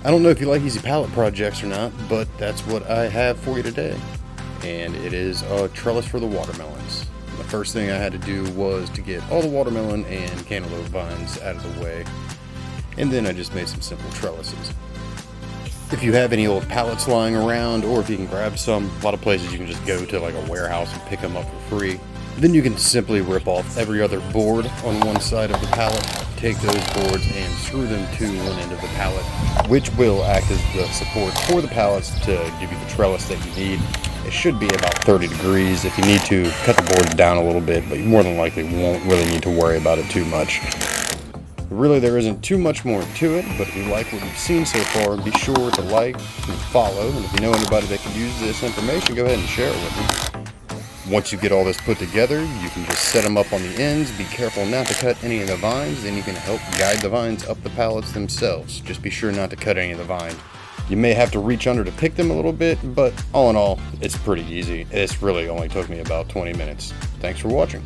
I don't know if you like easy pallet projects or not, but that's what I have for you today. And it is a trellis for the watermelons. The first thing I had to do was to get all the watermelon and cantaloupe vines out of the way. And then I just made some simple trellises. If you have any old pallets lying around, or if you can grab some, a lot of places you can just go to like a warehouse and pick them up for free. Then you can simply rip off every other board on one side of the pallet, take those boards and screw them to one end of the pallet, which will act as the support for the pallets to give you the trellis that you need. It should be about 30 degrees. If you need to, cut the boards down a little bit, but you more than likely won't really need to worry about it too much. Really, there isn't too much more to it, but if you like what you've seen so far, be sure to like and follow, and if you know anybody that could use this information, go ahead and share it with them. Once you get all this put together, you can just set them up on the ends. Be careful not to cut any of the vines, then you can help guide the vines up the pallets themselves. Just be sure not to cut any of the vine. You may have to reach under to pick them a little bit, but all in all, it's pretty easy. This really only took me about 20 minutes. Thanks for watching.